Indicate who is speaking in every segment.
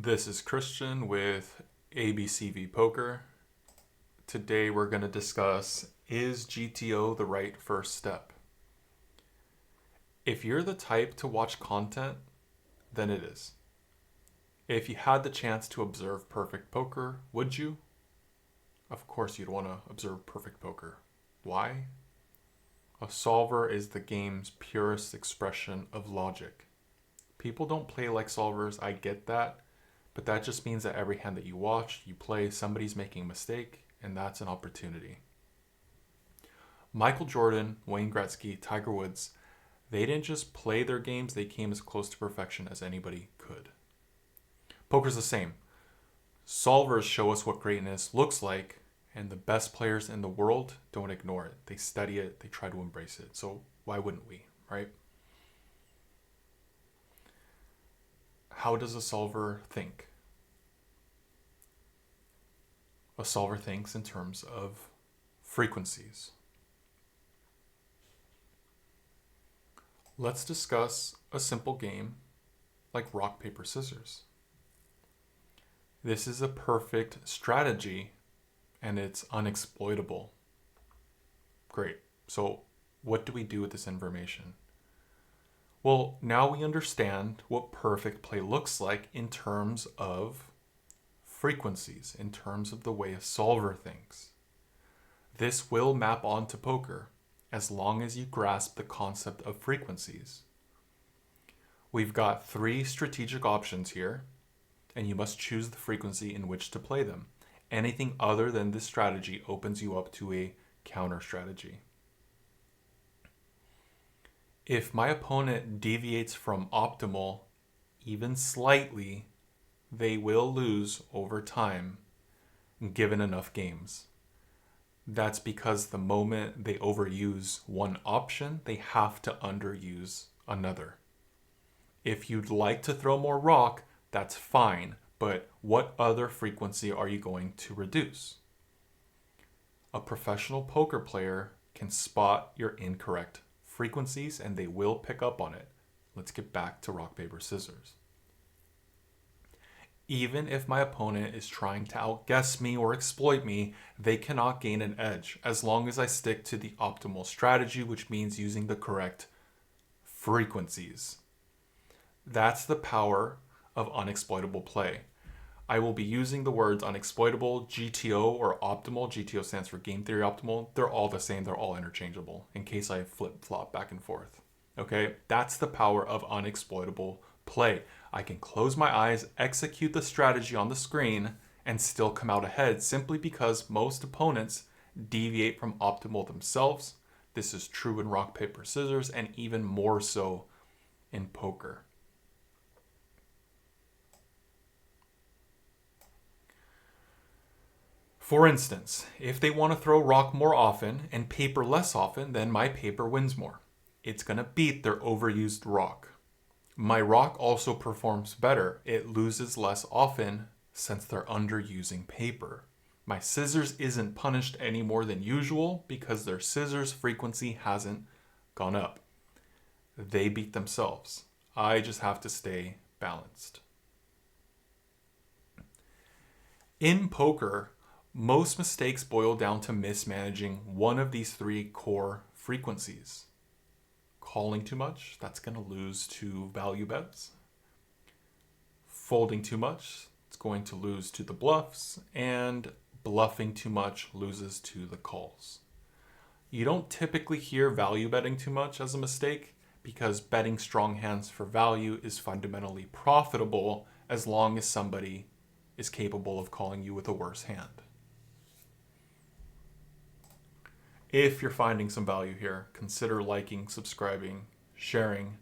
Speaker 1: This is Christian with ABCV Poker. Today we're going to discuss, is GTO the right first step? If you're the type to watch content, then it is. If you had the chance to observe perfect poker, would you? Of course you'd want to observe perfect poker. Why? A solver is the game's purest expression of logic. People don't play like solvers, I get that. But that just means that every hand that you watch, you play, somebody's making a mistake, and that's an opportunity. Michael Jordan, Wayne Gretzky, Tiger Woods, they didn't just play their games, they came as close to perfection as anybody could. Poker's the same. Solvers show us what greatness looks like, and the best players in the world don't ignore it. They study it, they try to embrace it. So why wouldn't we, right? How does a solver think? A solver thinks in terms of frequencies. Let's discuss a simple game like rock, paper, scissors. This is a perfect strategy and it's unexploitable. Great. So what do we do with this information? Well, now we understand what perfect play looks like in terms of frequencies, in terms of the way a solver thinks. This will map onto poker as long as you grasp the concept of frequencies. We've got 3 strategic options here, and you must choose the frequency in which to play them. Anything other than this strategy opens you up to a counter strategy. If my opponent deviates from optimal even slightly, they will lose over time given enough games. That's because the moment they overuse one option, they have to underuse another. If you'd like to throw more rock, that's fine, but what other frequency are you going to reduce? A professional poker player can spot your incorrect frequencies and they will pick up on it. Let's get back to rock, paper, scissors. Even if my opponent is trying to outguess me or exploit me, they cannot gain an edge as long as I stick to the optimal strategy, which means using the correct frequencies. That's the power of unexploitable play. I will be using the words unexploitable, GTO, or optimal. GTO stands for game theory optimal. They're all the same. They're all interchangeable in case I flip-flop back and forth. Okay? That's the power of unexploitable play. I can close my eyes, execute the strategy on the screen, and still come out ahead simply because most opponents deviate from optimal themselves. This is true in rock, paper, scissors, and even more so in poker. For instance, if they want to throw rock more often and paper less often, then my paper wins more. It's going to beat their overused rock. My rock also performs better. It loses less often since they're underusing paper. My scissors isn't punished any more than usual because their scissors frequency hasn't gone up. They beat themselves. I just have to stay balanced. In poker, most mistakes boil down to mismanaging one of these 3 core frequencies. Calling too much, that's going to lose to value bets. Folding too much, it's going to lose to the bluffs. And bluffing too much loses to the calls. You don't typically hear value betting too much as a mistake because betting strong hands for value is fundamentally profitable as long as somebody is capable of calling you with a worse hand. If you're finding some value here, consider liking, subscribing, sharing,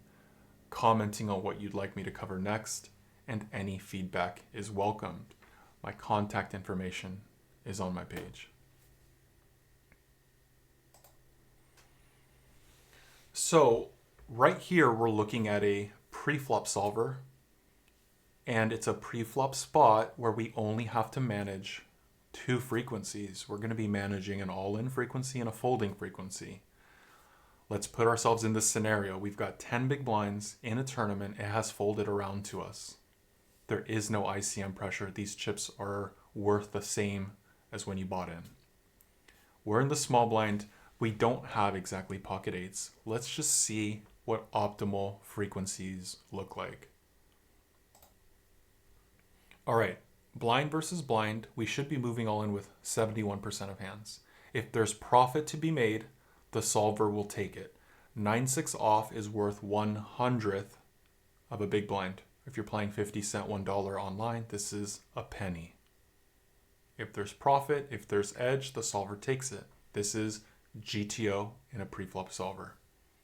Speaker 1: commenting on what you'd like me to cover next, and any feedback is welcomed. My contact information is on my page. So right here, we're looking at a preflop solver, and it's a preflop spot where we only have to manage 2 frequencies. We're going to be managing an all-in frequency and a folding frequency. Let's put ourselves in this scenario. We've got 10 big blinds in a tournament. It has folded around to us. There is no ICM pressure. These chips are worth the same as when you bought in. We're in the small blind. We don't have exactly pocket eights. Let's just see what optimal frequencies look like. All right, blind versus blind, we should be moving all in with 71% of hands. If there's profit to be made, the solver will take it. 9-6 off is worth 1/100th of a big blind. If you're playing 50 cent, $1 online, this is a penny. If there's profit, if there's edge, the solver takes it. This is GTO in a preflop solver.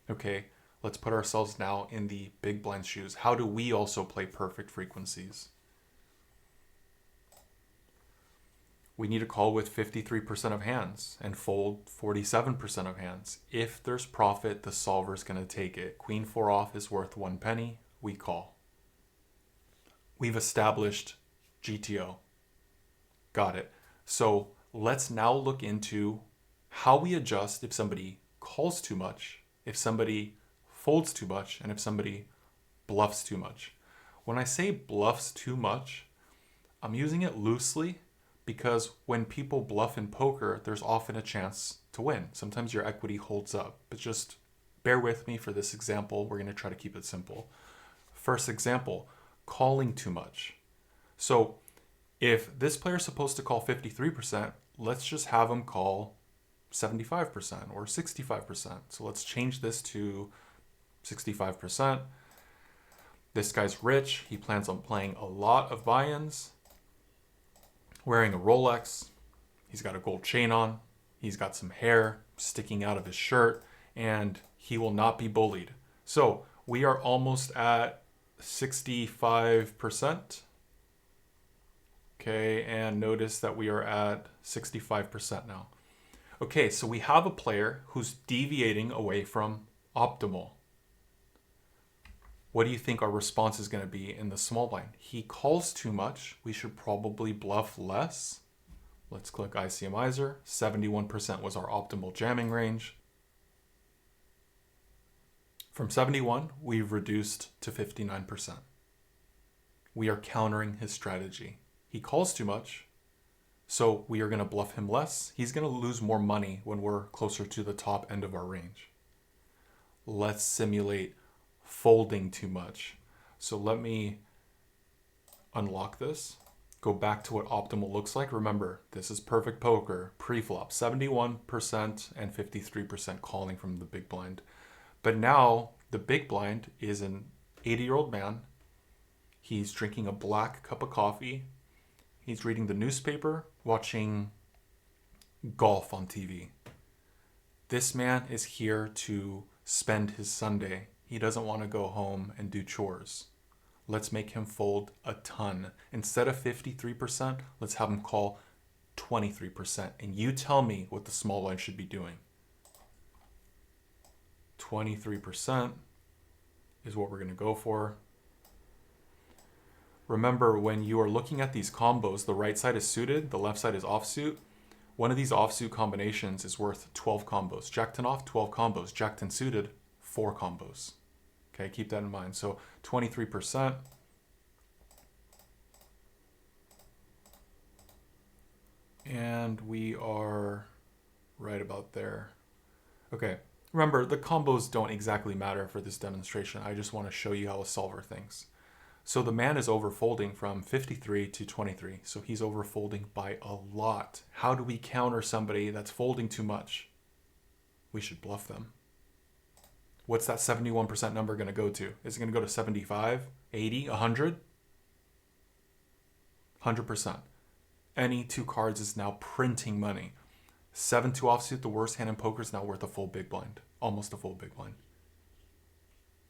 Speaker 1: Okay, let's put ourselves now in the big blind shoes. How do we also play perfect frequencies? We need to call with 53% of hands and fold 47% of hands. If there's profit, the solver's going to take it. Queen 4 off is worth 1 penny. We call. We've established GTO. Got it. So let's now look into how we adjust if somebody calls too much, if somebody folds too much, and if somebody bluffs too much. When I say bluffs too much, I'm using it loosely because when people bluff in poker, there's often a chance to win. Sometimes your equity holds up, but just bear with me for this example. We're going to try to keep it simple. First example, calling too much. So if this player is supposed to call 53%, let's just have him call 75% or 65%. So let's change this to 65%. This guy's rich. He plans on playing a lot of buy-ins, wearing a Rolex. He's got a gold chain on. He's got some hair sticking out of his shirt, and he will not be bullied. So we are almost at 65%. Okay, and notice that we are at 65% now. Okay, so we have a player who's deviating away from optimal. What do you think our response is going to be in the small blind? He calls too much. We should probably bluff less. Let's click ICMizer. 71% was our optimal jamming range. From 71, we've reduced to 59%. We are countering his strategy. He calls too much, so we are going to bluff him less. He's going to lose more money when we're closer to the top end of our range. Let's simulate folding too much. So let me unlock this, go back to what optimal looks like. Remember, this is perfect poker, pre-flop, 71% and 53% calling from the big blind. But now the big blind is an 80-year-old man. He's drinking a black cup of coffee. He's reading the newspaper, watching golf on TV. This man is here to spend his Sunday. He doesn't want to go home and do chores. Let's make him fold a ton. Instead of 53%, let's have him call 23%. And you tell me what the small blind should be doing. 23% is what we're going to go for. Remember, when you are looking at these combos, the right side is suited, the left side is offsuit. One of these offsuit combinations is worth 12 combos. Jack 10 off, 12 combos. Jack 10 suited, 4 combos. Okay, keep that in mind. So 23%. And we are right about there. Okay, remember, the combos don't exactly matter for this demonstration. I just want to show you how a solver thinks. So the man is overfolding from 53 to 23. So he's overfolding by a lot. How do we counter somebody that's folding too much? We should bluff them. What's that 71% number going to go to? Is it going to go to 75, 80, 100? 100%. Any two cards is now printing money. 7-2 offsuit, the worst hand in poker, is now worth a full big blind. Almost a full big blind.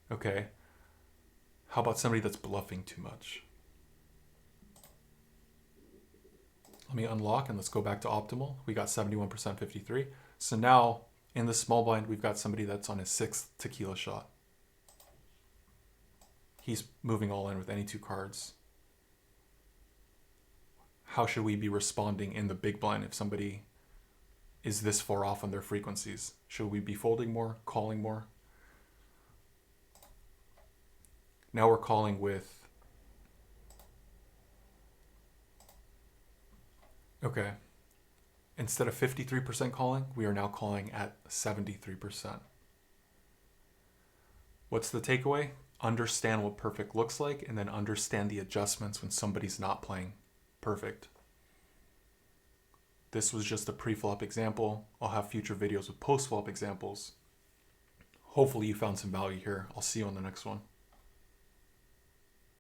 Speaker 1: Okay. How about somebody that's bluffing too much? Let me unlock and let's go back to optimal. We got 71%, 53. So now in the small blind, we've got somebody that's on his 6th tequila shot. He's moving all in with any two cards. How should we be responding in the big blind if somebody is this far off on their frequencies? Should we be folding more, calling more? Now we're calling with Okay. Instead of 53% calling, we are now calling at 73%. What's the takeaway? Understand what perfect looks like and then understand the adjustments when somebody's not playing perfect. This was just a pre-flop example. I'll have future videos with post-flop examples. Hopefully you found some value here. I'll see you on the next one.